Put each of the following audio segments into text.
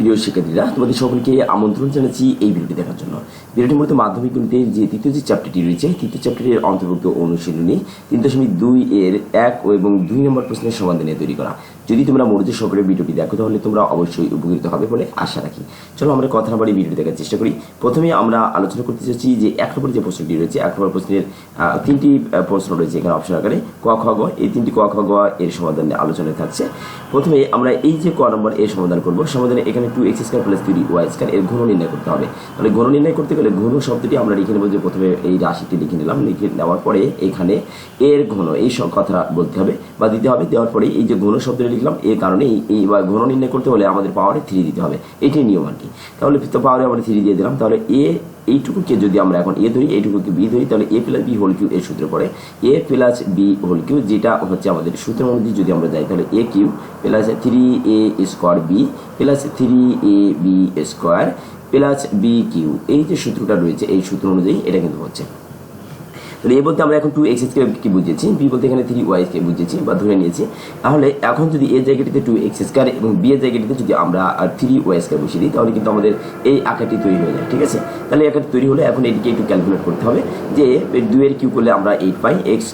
প্রিয় শিক্ষার্থীরা, তোমাদের সকলকে আমন্ত্রণ জানাচ্ছি এই ভিডিওটি দেখার জন্য। ভিডিওটির মধ্যে মাধ্যমিক গণিতের যে তৃতীয় যে চ্যাপ্টারটি রয়েছে, তৃতীয় চ্যাপ্টারের অন্তর্ভুক্ত অনুশীলনী 3.2 এর 1 এবং 2 নম্বর প্রশ্নের সমাধান নিয়ে তৈরি করা। যদি তোমরা মনোযোগ সহকারে ভিডিওটি দেখো তাহলে তোমরা অবশ্যই উপকৃত হবে বলে আশা রাখি। চলো আমরা কথা না বাড়িয়ে ভিডিওটি দেখার চেষ্টা করি। প্রথমে আমরা আলোচনা করতে চাচ্ছি যে 1 নম্বর যে প্রশ্নটি রয়েছে, 1 নম্বর প্রশ্নের 3টি প্রশ্ন রয়েছে এখানে অপশন আকারে, ক, খ, গ। এই 3টি ক, খ, গ এর সমাধান নিয়ে আলোচনায় থাকছে। প্রথমে আমরা এই যে ক নম্বর এর সমাধান করবো, সমাধানে এখানে 2x² + 3y² এর ঘন নির্ণয় করতে হবে। তাহলে ঘন নির্ণয় করতে গেলে ঘন শব্দটি আমরা লিখে নেব, যে প্রথমে এই রাশিটি লিখে নিলাম, লিখে নেওয়ার পরে এখানে এর ঘন এই সব কথা বলতে হবে বা দিতে হবে। দেওয়ার পরে এই যে ঘন শব্দটি লিখলাম, এই কারণে এই ঘন নির্ণয় করতে হলে আমাদের পাওয়ারে 3 দিতে হবে, এটাই নিয়ম আর কি। তাহলে পাওয়ারে আমরা 3 দিয়ে দিলাম। তাহলে এইটুকুকে যদি আমরা এখন এ ধরি, এইটুকুকে বি ধরি, তাহলে a + b হোল কিউ এর সূত্র পড়ে a + b হোল কিউ, যেটা হচ্ছে আমাদের সূত্র অনুযায়ী যদি আমরা যাই তাহলে a cube + 3a² b + 3ab² + b cube, এই যে সূত্রটা রয়েছে এই সূত্র অনুযায়ী এটা কিন্তু হচ্ছে। তাহলে এ বলতে আমরা এখন 2x² কি বুঝিয়েছি, বি বলতে এখানে 3y কে বুঝিয়েছি বা ধরে নিয়েছি। তাহলে এখন যদি এ জায়গাটিতে 2x² এবং বি এর জায়গাটিতে যদি আমরা 3y² বসিয়ে দিই, তাহলে কিন্তু আমাদের এই আকারটি তৈরি হয়ে যায়। ঠিক আছে, তাহলে আকারটি তৈরি হলে এখন এটিকে একটু ক্যালকুলেট করতে হবে, যে 2 এর কিউ করলে আমরা 8 পাই, x²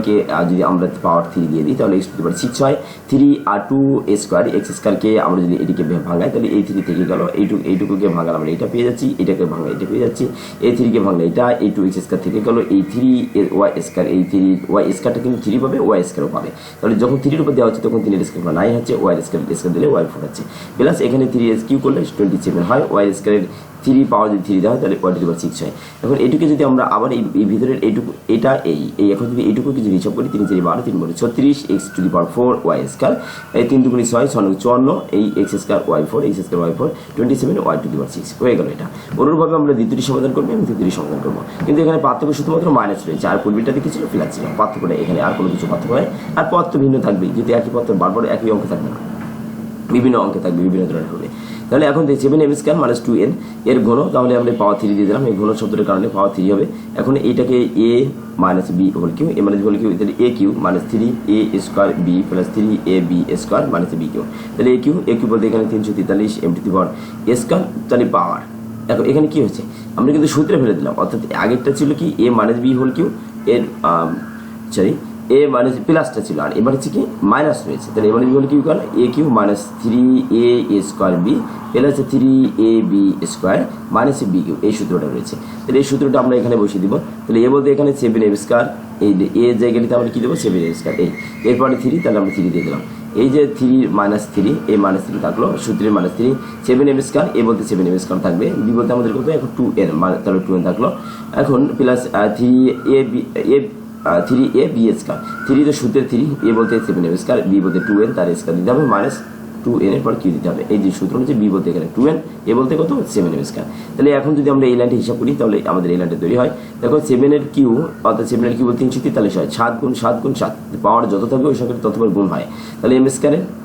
কে যদি আমরা পাওয়ার 3 দিয়ে দিই তাহলে x6 হয়, 3 আর 2a² x² কে আমরা যদি এটিকে ভাঙাই তাহলে এই 3 থেকে গেল, এইটুকুকে ভাঙালে আমরা এটা পেয়ে যাচ্ছি, এটাকে ভাঙলে এটা পেয়ে যাচ্ছি, এই 3 কে ভাঙলে এটা, এই 2x² থেকে গেল, এই 3y², এই 3y² কিন্তু 3 পাবে, y² পাবে। তাহলে যখন 3 এর উপর দেওয়া হচ্ছে তখন 3 9 হচ্ছে, y² দিলে y4 হচ্ছে, প্লাস এখানে 3 কিউ করলে 27 হয়, y² 3 পাওয়ার যদি 3 দেওয়া হয় তাহলে y6 হয়। এখন এইটুকু যদি আমরা আবার এই ভিতরের এইটুকু এটা এই এখন যদি এইটুকুকে যদি হিসাব করি, 3 4 12 3 36 x⁴ y², এই 3 2 6 6 54, এই x² y4 y4 27 y6 হয়ে গেল। এটা অনুরূপভাবে আমরা দ্বিতীয়টি সমাধান করবো এবং তৃতীয়টি সমাধান করবো, কিন্তু এখানে পার্থক্য শুধুমাত্র মাইনাস রয়েছে, আর পূর্বেরটাতে কি ছিল, প্লাস ছিল। পার্থক্যটা এখানে আর কোনো কিছু পার্থক্য নয়, আর পদ তো ভিন্ন থাকবেই, যদি একই পদ বারবার একই অঙ্ক থাকবে না, বিভিন্ন অঙ্কে থাকবে, বিভিন্ন ধরনের হবে। তাহলে এখন 7m² - 2n এর ঘন, তাহলে আমরা পাওয়ার 3 দিয়ে দিলাম, এই ঘন শব্দের কারণে পাওয়ার 3 হবে। এখন এইটাকে a - b whole cube, a - b whole cube, তাহলে a cube - 3a² b + 3ab² - b cube, তাহলে a কিউ বলতে এখানে 343 m², তাহলে পাওয়ার। এখন এখানে কি হচ্ছে, আমরা কিন্তু সূত্রে ফেলে দিলাম, অর্থাৎ আগেরটা ছিল কি a - b হোল কিউ এর a প্লাসটা ছিল, আর এবার হচ্ছে কি মাইনাস রয়েছে, তাহলে এবার বলে কি কারণ a cube - 3a² b + 3ab² - b cube, এই সূত্রটা রয়েছে। তাহলে এই সূত্রটা আমরা এখানে বসিয়ে দিব। তাহলে এ বলতে এখানে 7m², এই এ জায়গাটিতে আমরা কি দেবো 7m², এই এরপরে 3, তাহলে আমরা 3 দিয়ে দিলাম। এই যে 3 - 3, এই -3 থাকলো, সূত্রের -3, 7m², এ বলতে 7m² থাকবে, বি বলতে আমাদের কত এখন 2n, তাহলে 2n থাকলো। এখন প্লাস 3ab², 3 তো সূত্রের 3, এ বলতে 7m², বি বলতে 2n, তার স্কয়ার দিতে হবে -2n এর পর কিউ দিতে হবে। এই যে সূত্র হচ্ছে বি বলতে এখানে 2n, এ বলতে কত 7m²। তাহলে এখন যদি আমরা এই লাইনটা হিসাব করি তাহলে আমাদের এই লাইনটা তৈরি হয়। দেখো 7 এর কিউ, অর্থাৎ 7 এর কিউ বলতে 343 হয়, 7 × 7 × 7, পাওয়ার যত থাকবে ওই সংখ্যাটা ততবার গুণ হয়। তাহলে m²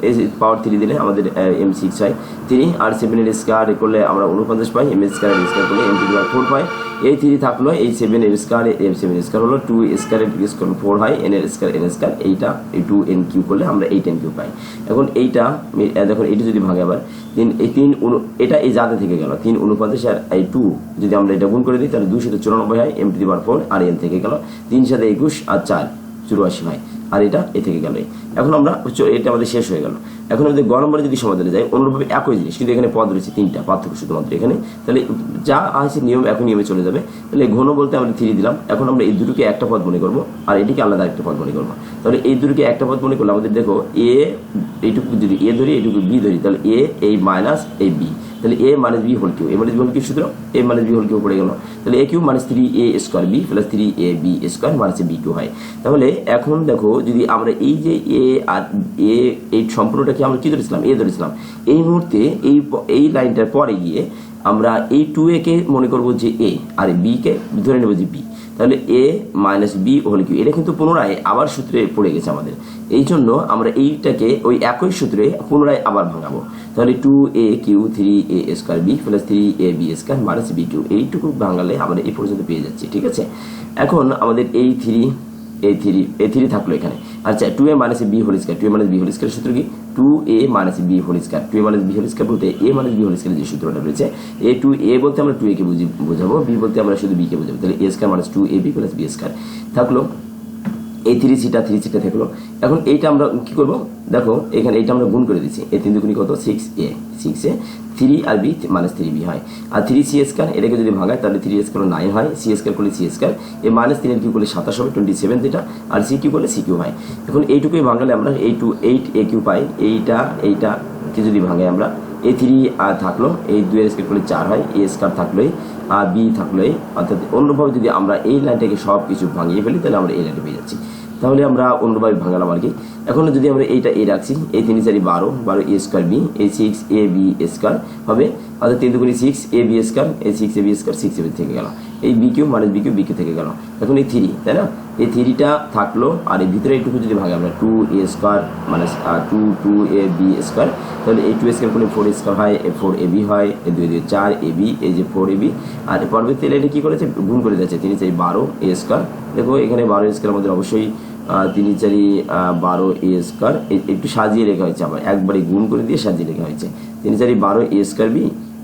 এই পাওয়ার 3 দিলে আমাদের m6 হয় 3, আর 7 এর স্কয়ার করলে আমরা 49 পাই, m² এর স্কয়ার করলে m⁴ পাই। এই 3 থাকলো, এই 7 এর স্কয়ার, এই 7 এর স্কয়ার হলো 2 স্কয়ার এর স্কয়ার 4 হয়, n এর স্কয়ার n স্কয়ার, এইটা এই 2n কিউ করলে আমরা 8n কিউ পাই। এখন এইটা দেখুন, এইটা যদি ভাগে আবার 3, এই 3 এটা এই জাতে থেকে গেল 3 49, আর এই 2 যদি আমরা এটা গুণ করে দিই তাহলে 2 × 94 হয়, m⁴, আর n থেকে গেল 3 × 7 21, আর 4 84 হয়, আর এটা এ থেকে গেল। এখন আমরা এটা আমাদের শেষ হয়ে গেল। এখন আমাদের গ নম্বরে যদি সমাধানে যাই, অনুরূপভাবে একই জিনিস, কিন্তু এখানে পদ রয়েছে 3টা, পার্থক্য শুধুমাত্র এখানে। তাহলে যা আছে নিয়ম একই নিয়মে চলে যাবে। তাহলে ঘন বলতে আমরা 3 দিলাম। এখন আমরা এই দুটোকে একটা পদ মনে করবো, আর এটিকে আলাদা একটা পদ মনে করবো। তাহলে এই দুটোকে একটা পদ মনে করলে আমাদের দেখো এইটুকু যদি এ ধরি, এইটুকু বি ধরি, তাহলে a এই মাইনাস এই b, তাহলে a - b whole cube, a - b whole cube সূত্র a - b হোল কিউ পড়ে গেল। তাহলে a cube - 3a² b + 3ab² - b cube হয়। তাহলে এখন দেখো, যদি আমরা এই যে a আর a এই সম্পূর্ণটাকে আমরা কি ধরেছিলাম, a ধরেছিলাম, এই মুহূর্তে এই লাইনটার পরে গিয়ে আমরা এই 2a কে মনে করবো যে a, আর b কে ধরে নেবো যে b। তাহলে a - b হোল কিউ, এটা কিন্তু পুনরায় আবার সূত্রে পড়ে গেছে আমাদের, এই জন্য আমরা এইটাকে ওই একই সূত্রে পুনরায় আবার ভাঙাবো। তাহলে 2a³ 3a² b + 3ab² - b Q, এইটুকু ভাঙালে আমরা এই পর্যন্ত পেয়ে যাচ্ছি। ঠিক আছে, এখন আমাদের এই 3 থাকলো এখানে, আচ্ছা 2a minus B whole square, 2a minus B whole square সূত্র কি 2a minus B whole square, 2a minus B whole square বলতে a মাইনাস বি হোল স্কয়ারের যে সূত্রটা রয়েছে a টু a বলতে আমরা 2a কে বোঝাবো, b বলতে আমরা শুধু b কে বোঝাবো, তাহলে a square minus 2ab plus b square থাকলো। এই 3c থাকলো। এখন এইটা আমরা কি করব, দেখো এখানে এইটা আমরা গুণ করে দিচ্ছি, এই 3 দুগুণী কত 6a, 6a 3 আর b মাইনাস 3b হয়, আর 3c স্কয়ার এটাকে যদি ভাঙায় তাহলে 3 স্কয়ার 9 হয়, c স্কয়ার করলে c স্কয়ার, এই মাইনাস 3 এর কিউ করলে 27 হবে 27 যেটা, আর c কিউ করলে c কিউ হয়। এখন এইটুকুই ভাঙালে আমরা এই 8a কিউ পাই, এইটা কি যদি ভাঙাই আমরা এই 3 থাকলো, এই 2 এর স্কয়ার করলে 4 হয়, a স্কয়ার থাকলোই আর b থাকলোই, অর্থাৎ অন্যভাবে যদি আমরা এই লাইনটাকে সব কিছু ভাঙিয়ে ফেলি তাহলে আমরা এই লাইনটা পেয়ে যাচ্ছি। তাহলে আমরা অন্যভাবে ভাঙালাম আর কি। এখন যদি আমরা এইটা এ রাখছি, এই 3 4 12 a স্কয়ার b, এই 6ab স্কয়ার হবে, অর্থাৎ 3 দুগুণী 6ab স্কয়ার, এই 6ab স্কয়ার 6ab থেকে গেল, এই b cube minus b cube b cube থেকে গেল। এখন এই 3 তাই না, এই 3টা থাকলো, আর এই ভিতরে এইটুকু যদি ভাঙে আমরা 2a square minus 2ab square, তাহলে এই 2 স্কয়ার করলে 4 স্কয়ার হয়, 4ab হয়, এই 2 2 4ab, এই যে 4ab, আর পরবর্তী লাইনে কি করেছে গুণ করে যাচ্ছে 3 4 12 a স্কয়ার। দেখো এখানে 12 স্কয়ার মধ্যে অবশ্যই 3 4 12 a স্কয়ার, একটু সাজিয়ে লেখা হয়েছে, আবার একবারে গুণ করে দিয়ে সাজিয়ে লেখা হয়েছে 3 4 12 a স্কয়ার b।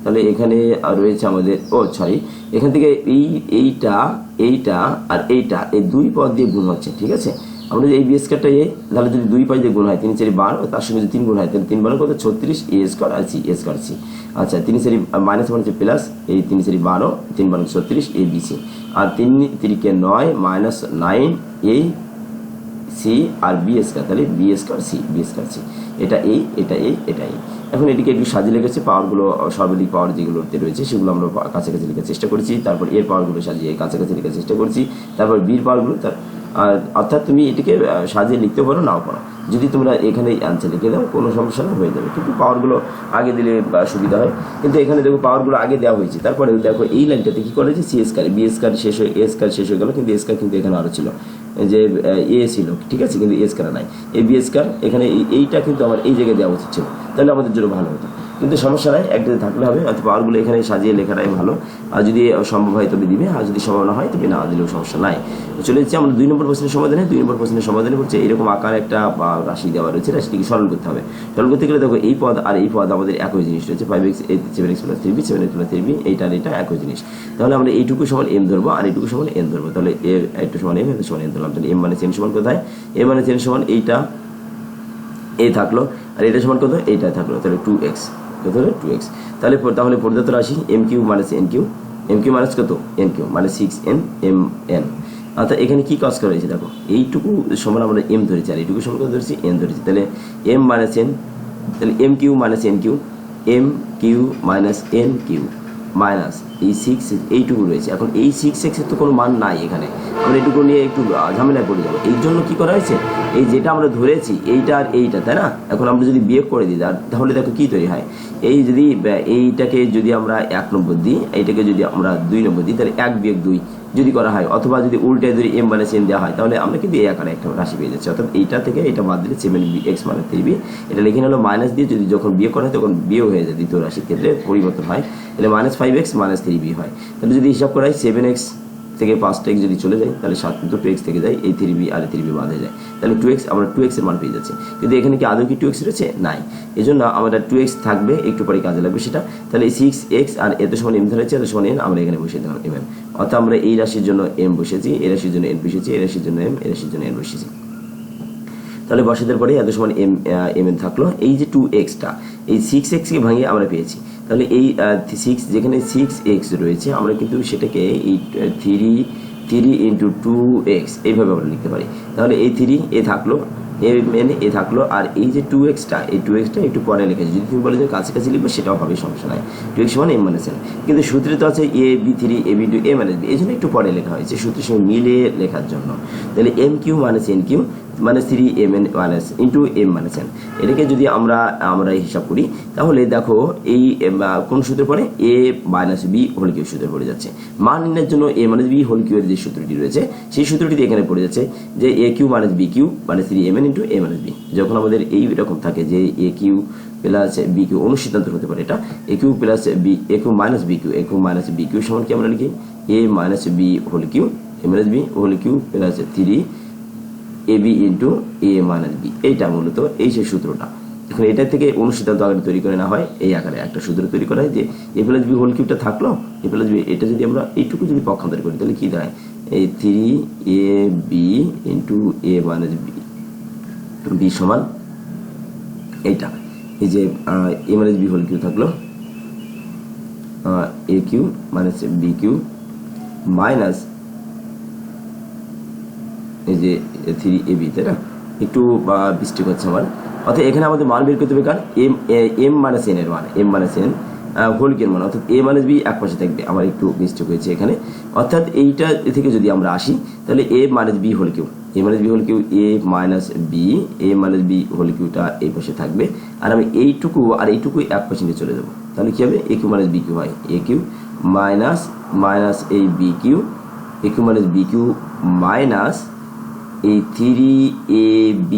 তাহলে এখানে রয়েছে আমাদের এখান থেকে এইটা আর এইটা এই দুই পদ দিয়ে গুণ হচ্ছে, ঠিক আছে। আমরা যদি এই বি স্কয়ারটা তাহলে যদি দুই পাশ দিয়ে গুণ হয় 3 4 12, তার সঙ্গে যদি 3 গুণ হয় তাহলে 3 12 কত 36 a স্কয়ার আর c স্কয়ার c। আচ্ছা 3 4 মাইনাস মানে হচ্ছে প্লাস, এই 3 4 12 3 12 36 a b c, আর 3 3 কে 9 মাইনাস 9 a c আর b স্কয়ার, তাহলে b square c, b square c, এটা এই এটা এই এটা এই। এখন এটিকে একটু সাজিয়ে লেগেছে, পাওয়ারগুলো সর্বাধিক পাওয়ার যেগুলোতে রয়েছে সেগুলো আমরা কাছাকাছি লেখার চেষ্টা করেছি, তারপর এর পাওয়ারগুলো সাজিয়ে কাছাকাছি লেখার চেষ্টা করছি, তারপর বির পাওয়ারগুলো অর্থাৎ তুমি এটিকে সাজিয়ে লিখতে পারো নাও পারো, যদি তোমরা এখানে আনসার লিখে দাও কোনো সমস্যা না, হয়ে যাবে। কিন্তু পাওয়ারগুলো আগে দিলে সুবিধা হয়, কিন্তু এখানে দেখো পাওয়ারগুলো আগে দেওয়া হয়েছে, তারপরে দেখো এই লাইনটাতে কি করেছে সি স্কয়ার বি স্কয়ার শেষ হয়ে এ স্কয়ার শেষ হয়ে গেল, কিন্তু এ স্কয়ার কিন্তু এখানে আরও ছিল, যে এ ছিল, ঠিক আছে, কিন্তু এ স্কয়ার নাই, এই বি স্কয়ার এখানে এইটা কিন্তু আমার এই জায়গায় দেওয়া উচিত ছিল, তাহলে আমাদের জন্য ভালো হতো, কিন্তু সমস্যা নাই, একটাতে থাকলে হবে। অথবা পাওয়ারগুলো এখানে সাজিয়ে লেখাটাই ভালো, আর যদি সম্ভব হয় তবে দিবে, আর যদি সম্ভব না হয় তবে না দিলেও সমস্যা নাই। চলে যাচ্ছি আমরা 2 নম্বর প্রশ্নের সমাধানে। 2 নম্বর প্রশ্নের সমাধানে করছে এরকম আকার একটা রাশি দেওয়া রয়েছে, রাশিটিকে সরল করতে হবে। সরল করতে গেলে দেখো এই পদ আর এই পদ আমাদের একই জিনিস রয়েছে, 5x 7x plus 3b 7x plus 3b, এইটা আর এটা একই জিনিস, তাহলে আমরা এইটুকু সমান m ধরবো আর এইটুকু সমান n ধরবো, তাহলে একটু সমান m সমান n ধরলাম, তাহলে m মানে n সমান কোথায়, m মানে n সমান এইটা a থাকলো, আর এটা সমান কত এইটা থাকলো, তাহলে 2x, তাহলে প্রদত্ত রাশি m cube minus n cube, m cube minus কত n কিউ মানে 6n mn। অর্থাৎ এখানে কি কাজ করা হয়েছে দেখো, এইটুকু সমান আমরা m ধরেছি আর এইটুকু সমান কত ধরেছি n ধরেছি, তাহলে m মাইনাস n, তাহলে m cube minus n cube, m cube minus n cube minus এই 6 এইটুকু রয়েছে। এখন এই 6x এর তো কোনো মান নাই, এখানে আমরা এইটুকু নিয়ে একটু ঝামেলায় পড়ে যাবো, এই জন্য কি করা হয়েছে এই যেটা আমরা ধরেছি এইটা আর এইটা, তাই না। এখন আমরা যদি বিয়োগ করে দিই তাহলে দেখো কি তৈরি হয়, এই যদি এইটাকে যদি আমরা 1 নম্বর দিই, এইটাকে যদি আমরা 2 নম্বর দিই, তাহলে 1 বিয়োগ 2 যদি করা হয়, অথবা যদি উল্টে যদি m মাইনাস n দেওয়া হয়, তাহলে আমরা কিন্তু এই আকারে একটা রাশি পেয়ে যাচ্ছি। অর্থাৎ এইটা থেকে এটা বাদ দিলে 7x মাইনাস 3b, এটা লিখে নিলো মাইনাস দিয়ে, যদি যখন বিয়োগ করা হয় তখন বিয়োগ হয়ে যায়, দ্বিতীয় রাশির ক্ষেত্রে পরিবর্তন হয়, তাহলে মাইনাস 5x মাইনাস 3b হয়। তাহলে যদি হিসাব করা হয় 7x থেকে 5x যদি চলে যায় তাহলে 7 কিন্তু 2x থেকে যায়, এই 3b আর 3b বাদ হয়ে যায়, তাহলে 2x, আমরা 2x এর মান পেয়ে যাচ্ছি। কিন্তু এখানে কি আদৌ কি 2x রয়েছে, নাই, এই জন্য আমাদের 2x থাকবে, একটু পরে কাজে লাগবে সেটা। তাহলে 6x আর এত সমান m ধরেছে, এত সমান n, আমরা এখানে বসিয়ে দিলাম m। অর্থাৎ আমরা এই রাশির জন্য m বসেছি, এই রাশির জন্য n বসেছি, এই রাশির জন্য m, এই রাশির জন্য n বসেছি। তাহলে বসাদের পরে এত সমান m n থাকলো। এই যে 2xটা এই 6x কে ভাঙিয়ে আমরা পেয়েছি, তাহলে এই 6 যেখানে 6x রয়েছে আমরা কিন্তু সেটাকে এই 3 ইন্টু 2x এইভাবে আমরা লিখতে পারি। তাহলে এই 3 এ থাকলো, এ থাকলো, আর এই যে 2xটা এই 2xটা একটু পরে লিখেছি, যদি তুমি বলে যে কাছাকাছি লিখবে সেটাও হবে, সমস্যা নাই, 2x সমান m মাইনাস n। কিন্তু সূত্রে তো আছে ab3 ab to a minus b, এই জন্য একটু পরে লেখা হয়েছে সূত্রের সঙ্গে মিলে লেখার জন্য। তাহলে m cube minus n cube minus 3mn minus into m minus n, এটাকে যদি আমরা হিসাব করি তাহলে দেখো এই কোন সূত্রে পড়ে, a minus b whole cube সূত্রে পড়ে যাচ্ছে। মান নির্ণয়ের জন্য a minus b whole cube এর যে সূত্রটি রয়েছে সেই সূত্রটি এখানে পড়ে যাচ্ছে, যে a cube minus b cube minus 3mn into a minus b। যখন আমাদের এই রকম থাকে যে a cube plus B cube, অনুসিদ্ধান্ত হতে পারে এটা, A cube plus B, A cube minus B cube, A cube minus B cube সমান কি আমরা লিখি a minus b whole cube, a minus b whole cube plus 3 A B into A minus B, এইটা মূলত এই সেই সূত্রটা। এখন এটা থেকে অনুসিদ্ধান্ত আকারে তৈরি করে না হয়, এই আকারে একটা সূত্র তৈরি করা হয় যে এ প্লাস বি হোল কিউবটা থাকলো, এ প্লাস বি, এটা যদি আমরা এইটুকু যদি পক্ষান্তর করি তাহলে কি দাঁড়ায়, এই 3ab into A minus B, B সমান এইটা, এই যে A minus B whole cube থাকলো A cube minus B cube minus এই যে 3ab, তাই না? একটু মিস্টেক হচ্ছে আমার। অর্থাৎ এখানে আমাদের মান বের করতে হবে কার, এম মাইনাস এন এর মান, এম মাইনাস এন হোল কিউর মান, অর্থাৎ এ মাইনাস বি এক পাশে থাকবে, আমার একটু মিস্টেক হয়েছে এখানে। অর্থাৎ এইটা থেকে যদি আমরা আসি তাহলে এ মাইনাস বি হোল কিউ, এ মাইনাস বি হোল কিউ, এ মাইনাস বি, এ মাইনাস বি হোল কিউটা এই পাশে থাকবে, আর আমি এইটুকু আর এইটুকু এক পাশে নিয়ে চলে যাবো, তাহলে কি হবে, A cube minus B cube হয়, এ কিউ মাইনাস মাইনাস এই B cube, A cube minus B cube minus এই 3ab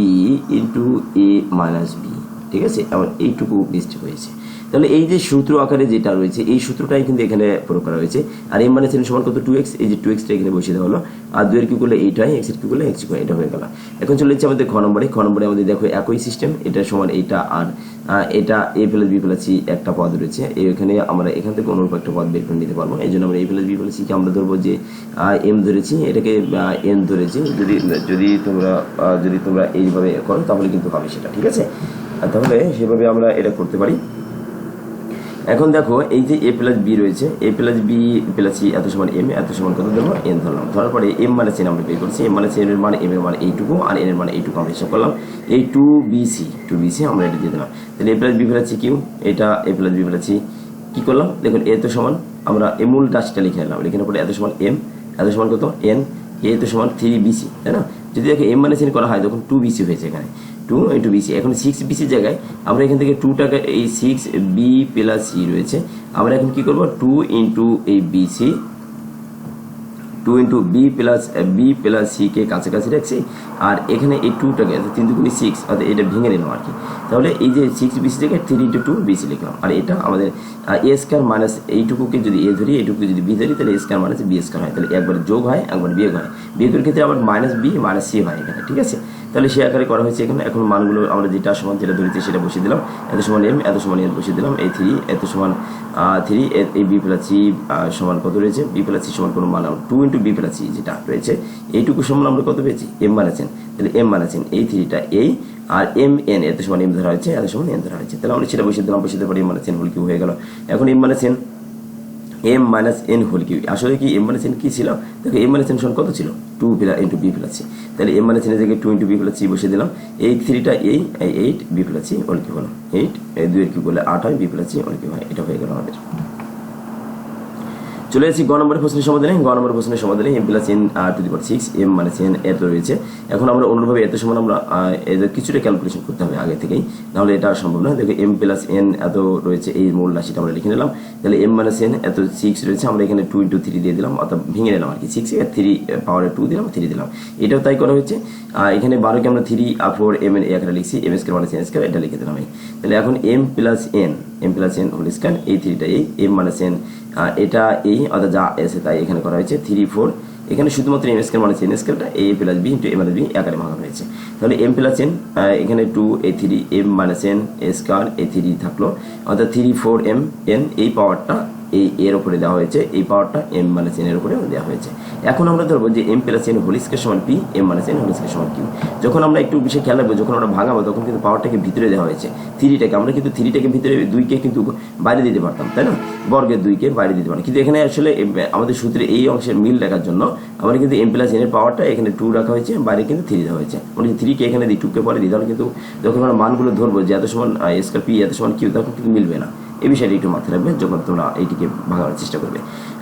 into A minus B, ঠিক আছে? আমার এইটুকু মিস্টেক হয়েছে। তাহলে এই যে সূত্র আকারে যেটা রয়েছে এই সূত্রটাই কিন্তু এখানে প্রয়োগ করা হয়েছে। আর এম মাইনাস এন সমান কত, 2x, এই যে 2xটা এখানে বসিয়ে দেওয়া হলো, আর 2 এর কিউ করলে এইটা হয়, x এর কিউ করলে x হয়, এটা হয়ে গেল। এখন চলে যাচ্ছে আমাদের খ নম্বরে। খ নম্বরে আমাদের দেখো একই সিস্টেম, এটা সমান এইটা, আর এটা A plus B plus C একটা পদ রয়েছে, এখানে আমরা এখান থেকে অনুরূপ একটা পদ বের করে নিতে পারবো। এই জন্য আমরা এ প্লাস বি প্লাস সিকে আমরা ধরবো যে এম ধরেছি, এটাকে এন ধরেছি। যদি তোমরা এইভাবে করো তাহলে কিন্তু হবে সেটা, ঠিক আছে? তাহলে সেভাবে আমরা এটা করতে পারি। এখন দেখো এই যে এ প্লাস বি রয়েছে, এ প্লাস বি প্লাস সি এত সমান এম, এত সমান কত ধরবো, এন ধরলাম। ধরার পরে এম মাইনাস এন আমরা বের করছি, এম মাইনাস এন এর মান, এম এর মান এইটুকু, আর এন এর মান এইটুকু আমরা হিসাব করলাম, এই 2bc আমরা এটা দিয়ে দিলাম। তাহলে A plus B plus C cube, এটা A plus B plus C কি করলাম, দেখুন এ তো সমান আমরা এই মূল রাশিটা লিখে নিলাম, লিখে পরে এত সমান এম, এত সমান কত এন, এ তো সমান 3bc, তাই না? যদি দেখো এম মাইনাস এন করা হয় তখন 2bc হয়েছে, এখানে 2 ইন্টু বিসি। এখন 6bc জায়গায় আমরা এখান থেকে 2টাকে, এই 6b প্লাস সি রয়েছে, আমরা এখন কি করবো, 2 ইন্টু এই BC, 2 into B plus C কে কাছাকাছি রাখছি, আর এখানে এই 2টাকে 3 2 6, অর্থাৎ এটা ভেঙে নিলাম আর কি। তাহলে এই যে 6bc জায়গায় 3 ইন্টু 2bc লিখলাম, আর এটা আমাদের এ স্কয়ার মাইনাস এইটুকুকে যদি এ ধরি, এইটুকুকে যদি বি ধরি, তাহলে a square minus b square হয়, তাহলে একবার যোগ হয়, একবার বিয়োগ হয়। বিয়োগের ক্ষেত্রে আবার মাইনাস বি মাইনাস সি হয় এখানে, ঠিক আছে? তাহলে সে আকারে করা হয়েছে এখানে। এখন মানগুলো আমরা যেটা সমান যেটা ধরেছি সেটা বসিয়ে দিলাম, এত সমান এম, এত সমান এন বসিয়ে দিলাম, এই 3 এত সমান 3, এই বি প্লাস সি সমান কত রয়েছে, বি প্লাস সি সমান কোনো মান 2 ইন্টু বি প্লাস সি যেটা রয়েছে, এইটুকু সমান আমরা কত পেয়েছি, এম মাইনাস এন। তাহলে এম মাইনাস এন, এই 3টা এই, আর এম এন এত সমান এম ধরা হয়েছে, এত সমান এন ধরা হয়েছে। তাহলে আমরা সেটা বসিয়ে দিলাম, বসিয়ে দেওয়ার পরে m minus N whole cube হয়ে গেল। এখন m minus N whole cube, আসলে কি এম মাইনাস এন কি ছিল, দেখো এম মাইনাস এন সমান কত ছিল, 2 ইন্টু বি প্লাস সি। তাহলে এম মাইনাস এনের জায়গায় 2 ইন্টু বি প্লাস সি বসিয়ে দিলাম, এই 3টা এই 8 b plus c whole cube হলো, 8 এই 2 এর কিউ করলে 8 হয়, b plus c whole cube হয়, এটা হয়ে গেল আমাদের। চলে যাচ্ছি গ নম্বরের প্রশ্নের সমাধানে। গ নম্বরের প্রশ্নের সমাধানে m plus n to the power 6 m minus n এত রয়েছে। এখন আমরা অনুরূপভাবে এত সমান আমরা এদের কিছুটা ক্যালকুলেশন করতে হবে আগে থেকেই, নাহলে এটা সম্ভব না। দেখো এম প্লাস এন এত রয়েছে, এই মূল রাশিটা আমরা লিখে নিলাম। তাহলে এম মাইনাস এন এত 6 রয়েছে, আমরা এখানে 2 ইন্টু 3 দিয়ে দিলাম, অর্থাৎ ভেঙে নিলাম আর কি, 6 এর 3 পাওয়ারে 2 দিলাম, 3 দিলাম, এটাও তাই করা হয়েছে। এখানে 12কে আমরা 3 আর 4 এম এন আকারে লিখছি, m square minus n square এটা লিখে দিলাম। তাহলে এখন m plus N whole square, এই 3টা এই এম মাইনাস এন এটা এই, অর্থাৎ যা এসে তাই এখানে করা হয়েছে, 3 4 এখানে শুধুমাত্র M square minus N স্কয়ারটা A plus B into A minus B আকারে ভাঙা হয়েছে। তাহলে এম প্লাস এন এখানে 2 এ 3 এম মাইনাস এন স্কয়ার এ 3 থাকলো, অর্থাৎ 3 4 এম এন, এই পাওয়ারটা এই এর উপরে দেওয়া হয়েছে, এই পাওয়ারটা এম মাইনাস এন এর উপরে দেওয়া হয়েছে। এখন আমরা ধরবো যে M plus N whole square সমান পি, M minus N whole square সমান কিউ। যখন আমরা একটু বিষয় খেয়াল রাখবো, যখন আমরা ভাঙাবো তখন কিন্তু পাওয়ারটাকে ভিতরে দেওয়া হয়েছে, 3টাকে আমরা কিন্তু 3টাকে ভিতরে, 2কে কিন্তু বাইরে দিতে পারতাম, তাই না? বর্গের 2কে বাইরে দিতে পারতাম, কিন্তু এখানে আসলে আমাদের সূত্রে এই অংশের মিল রাখার জন্য আমরা কিন্তু এম প্লাস এন এর পাওয়ারটা এখানে 2 রাখা হয়েছে, বাইরে কিন্তু 3 দেওয়া হয়েছে। আমরা যদি 3কে এখানে দিই, 2কে পরে দিই, তাহলে কিন্তু যখন আমরা মানগুলো ধরবো যে এত সমান স্কয়ার পি এত সমান কিউ, তখন কিন্তু মিলবে না। এই বিষয়টা একটু মাথায় রাখবে যখন তোমরা এইটিকে ভাঙার চেষ্টা করবে।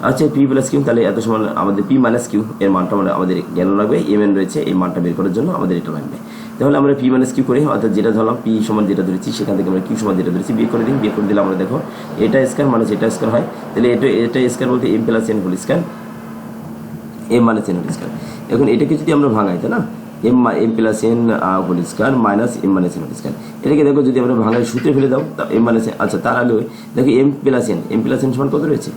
আচ্ছা, পি প্লাস কিউ, তাহলে এত সমান আমাদের পি মাইনাস কিউ এর মানটা আমাদের জ্ঞান লাগবে, এম এন রয়েছে, এই মানটা বের করার জন্য আমাদের এটা লাগবে। তাহলে আমরা পি মাইনাস কিউ করি, অর্থাৎ যেটা ধরলাম পি সমান যেটা ধরেছি সেখান থেকে আমরা কিউ সমান যেটা ধরেছি বিয়োগ করে দিই, বিয়োগ করে দিলে আমরা দেখো এটা স্কয়ার মাইনাস এটা স্কয়ার হয়। তাহলে এটা স্কয়ার বলতে m plus N whole square, m minus N whole square. এখন এটাকে যদি আমরা ভাঙাই, তাই না, m plus N whole square minus m minus N whole square, এটাকে দেখো যদি আমরা ভাঙায় সূত্রে ফেলে দাও, এম মাইনাস এন, আচ্ছা তার আগে দেখো এম প্লাস এন সমান কত রয়েছে,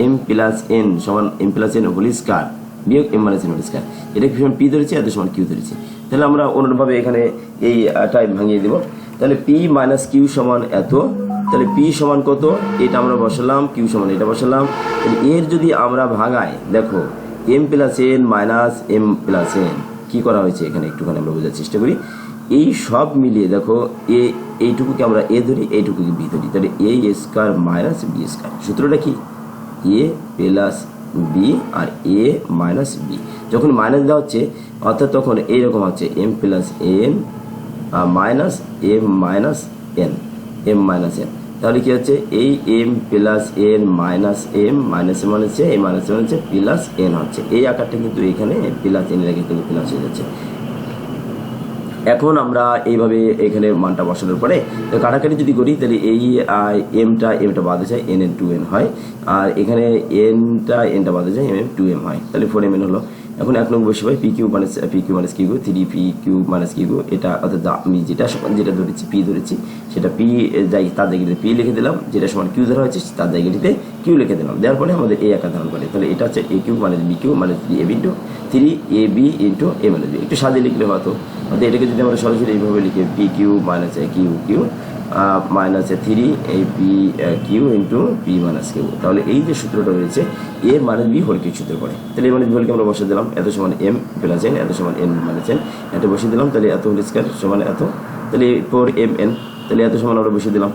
এম প্লাস এন সমান m plus N whole square বিয়োগ m minus N whole square. এটাকে সমান পি ধরেছি, এত সমান কিউ ধরেছি। তাহলে আমরা অন্যভাবে এখানে এই টাইপ ভাঙিয়ে দেব। তাহলে পি মাইনাস কিউ সমান এত, তাহলে পি সমান কত এটা আমরা বসালাম, কিউ সমান এটা বসালাম। তাহলে এর যদি আমরা ভাঙাই, দেখো M plus N minus M plus N কী করা হয়েছে এখানে একটুখানি আমরা বোঝার চেষ্টা করি। এই সব মিলিয়ে দেখো এইটুকুকে আমরা এ ধরি, এইটুকুকে বি ধরি, তাহলে a square minus b square. সূত্রটা কি? এ প্লাস বি আর এ মাইনাস বি। যখন মাইনাস দেওয়া হচ্ছে অর্থাৎ তখন এইরকম হচ্ছে m plus N minus m minus n, m minus n. তাহলে কি হচ্ছে এই m plus N minus m minus m হচ্ছে এই মাইনাস এম হচ্ছে প্লাস এন হচ্ছে। এই আকারটা কিন্তু এখানে প্লাস এন এর আগে কিন্তু প্লাস হয়ে যাচ্ছে। এখন আমরা এইভাবে এখানে মানটা বসানোর পরে কাটাকাটি যদি করি তাহলে এই এমটা বাদে যায় এন এন 2n হয়, আর এখানে এনটা বাদে যায় এম 2m হয়, তাহলে 4mn হলো। এখন 1 নং বসে পাই P Q minus Q 3 P Q minus Q, এটা অর্থাৎ আমি যেটা ধরেছি পি ধরেছি সেটা পি তার জায়গাটিতে পি লিখে দিলাম, যেটা সমান কিউ ধরা হয়েছে তার জায়গাটিতে কিউ লিখে দিলাম। দেওয়ার পরে আমাদের এই আকার ধারণ করে। তাহলে এটা হচ্ছে A cube minus B cube minus 3ab into 3ab into A minus B. একটু সাজিয়ে লিখলে হয়তো, অর্থাৎ এটাকে যদি আমরা সরাসরি এইভাবে লিখি p Q minus q cube minus 3ab q into p minus q, তাহলে এই যে সূত্রটা রয়েছে a minus B whole cube সূত্র পড়ে। তাহলে এ মাইনাস বি হোলকে আমরা বসে দিলাম, এত সমান এম প্লাস এন, এত সমান এন মাইনাস এন, এটা বসিয়ে দিলাম। তাহলে এত হোল স্কয়ার সমান এত, তাহলে 4mn, তাহলে এত সমান আমরা বসিয়ে দিলাম।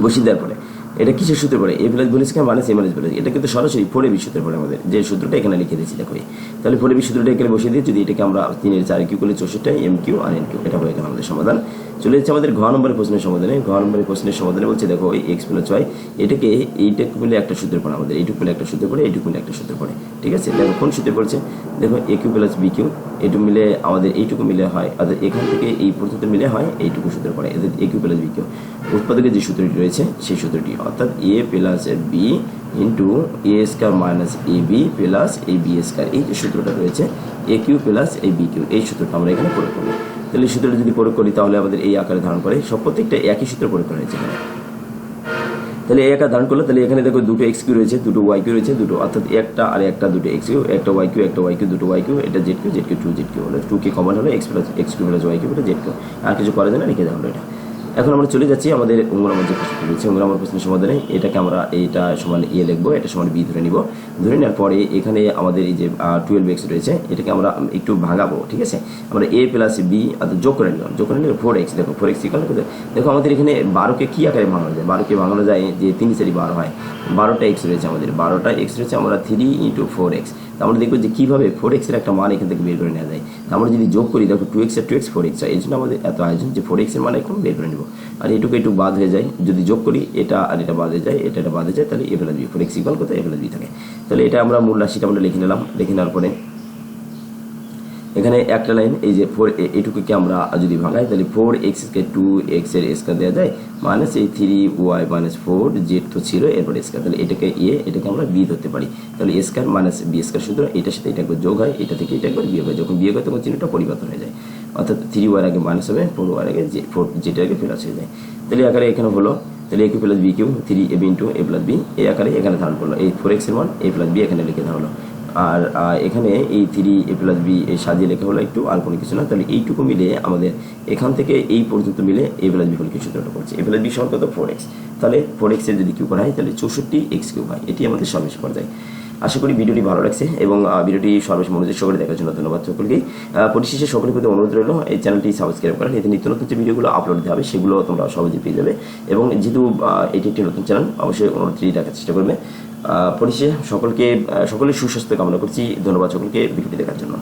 বসিয়ে দেওয়ার পরে এটা কিসের সূত্রে পড়ে? এ প্লাস বি স্কয়ার মাইনাস এ মাইনাস বি, এটা কিন্তু সরাসরি 4ab সূত্রে পড়ে আমাদের, যে সূত্রটা এখানে লিখে দিয়েছি দেখো। তাহলে 4ab সূত্রটা এখানে বসিয়ে দিয়ে যদি এটাকে আমরা 3 এর 4 কিউ করলে 64 M Q R N Q, এটা হয়ে গেল আমাদের সমাধান। চলে যাচ্ছে আমাদের ঘ নম্বরের প্রশ্নের সমাধানে। ঘ নম্বরের প্রশ্নের সমাধানে বলছে দেখো ওই এক্স প্লাস ওয়াই, এটাকে এইটুকু মিলে একটা সূত্রে পড়ে আমাদের, এইটুকু মিলে একটা সূত্রে পড়ে, এইটুকু মিলে একটা সূত্রে পড়ে। ঠিক আছে, দেখো কোন সূত্রে পড়ছে? দেখো এ কিউ প্লাস বি কিউ, এইটুকু মিলে আমাদের এইটুকু মিলে হয়, অর্থাৎ এখান থেকে এই পর্যন্ত মিলে হয় এইটুকু সূত্রে পড়ে, এদের এ কিউ প্লাস বি কিউ। উৎপাদকের যে সূত্রটি রয়েছে সেই সূত্রটি, অর্থাৎ এ plus B into A square minus A B plus A B square, এই যে সূত্রটা রয়েছে এ cube plus A B Q, এই সূত্রটা আমরা এখানে প্রয়োগ করবো। তাহলে সূত্রটা যদি প্রয়োগ করি তাহলে আমাদের এই আকারে ধারণ করে, সব প্রত্যেকটা একই সূত্র প্রয়োগ করা হয়েছে এখানে। তাহলে এই আকার ধারণ করলে তাহলে এখানে দেখো দুটো এক্স কিউ রয়েছে, দুটো ওয়াই কিউ রয়েছে, দুটো অর্থাৎ একটা আর একটা দুটো এক্স কিউ, একটা ওয়াই কিউ, দুটো ওয়াই কিউ, এটা জেড কিউ 2 জেড কিউ হলো, 2 কে কমন হলো x cube plus y cube এটা জেড কিউ, আর কিছু করা যায় না, লিখে দেওয়া হলো এটা। এখন আমরা চলে যাচ্ছি আমাদের নম্বর যে প্রশ্ন রয়েছে নম্বর প্রশ্নের সমাধানে। এটাকে আমরা এইটা সমান এ লিখবো, এটা সমান বি ধরে নিব। ধরে নেওয়ার পরে এখানে আমাদের এই যে 12x রয়েছে এটাকে আমরা একটু ভাঙাবো। ঠিক আছে, আমরা এ প্লাস বি অর্থাৎ যোগ করে নিলাম, যোগ করে নিলে 4x, দেখো 4x ইকুয়াল দেখো আমাদের এখানে 12কে কী আকারে ভাঙানো যায়? 12কে ভাঙানো যায় যে 3 4 12 হয়, 12টা এক্স রয়েছে আমাদের, 12টা এক্স রয়েছে, আমরা 3 ইন্টু 4x। আমরা দেখবো যে কীভাবে 4x এর একটা মান এখান থেকে বের করে নেওয়া যায়। আমরা যদি যোগ করি দেখো 2x আর 2x 4x হয়, এই জন্য আমাদের এত আয়োজন যে 4x এর মান এখন বের করে নেব। আর এটুকু বাদ হয়ে যায়, যদি যোগ করি এটা আর এটা বাদ হয়ে যায়, এটা বাদ হয়ে যায়, তাহলে A plus B 4x equal কত? এ প্লাস বি থাকে। তাহলে এটা আমরা মূল রাশিটা আমরা লিখে নিলাম। লিখে নেওয়ার পরে এখানে একটা লাইন এই যে 4 এটুকুকে আমরা যদি ভাঙাই তাহলে 4x কে 2x এর স্কয়ার দেওয়া যায় মাইনাস এই 3y মাইনাস 4 জেড তো ছিল এরপরে স্কয়ার, তাহলে এটাকে এটাকে আমরা বি ধরতে পারি। তাহলে a square minus b square সূত্র, এটার সাথে এটা একবার যোগ হয়, এটা থেকে এটা একবার বিয়োগ হয়, যখন বিয়োগ হয় তখন চিহ্নটা পরিবর্তন হয়ে যায়, অর্থাৎ 3y আগে মাইনাস হবে, 4y আগে 4 জেড আগে প্লাস হয়ে যায়। তাহলে আকারে এখানে হলো, তাহলে A cube plus B cube 3ab into A plus B, এই আকারে এখানে ধারণ করলো, এই 4x এর মান এ প্লাস বি এখানে লিখে দেওয়া হলো। আর এখানে এই 3a প্লাস বি এই সাজিয়ে লেখা হলো একটু, আর কোনো কিছু না। তাহলে এইটুকু মিলে আমাদের এখান থেকে এই পর্যন্ত মিলে এ প্লাস বি হল কি সূত্রটা করছে, এ প্লাস বি সমান কত? 4x। তাহলে 4x এর যদি কিউ করা হয় তাহলে 64x কিউ হয়, এটি আমাদের সর্বশেষ পর্যায়ে। আশা করি ভিডিওটি ভালো লাগছে এবং ভিডিওটি সর্বশেষ মনোযোগ সহকারে দেখার জন্য ধন্যবাদ সকলকেই। পরিশেষে সকলের প্রতি অনুরোধ রইল এই চ্যানেলটি সাবস্ক্রাইব করেন, এতে নিত্য নতুন যে ভিডিওগুলো আপলোড দেওয়া হবে সেগুলো তোমরা সহজে পেয়ে যাবে। এবং যেহেতু এটি একটি নতুন চ্যানেল অবশ্যই অনুরোধটি রাখার চেষ্টা করবে। পরিশেষে সকলের সুস্বাস্থ্য কামনা করছি। ধন্যবাদ সকলকে ভিডিওটি দেখার জন্য।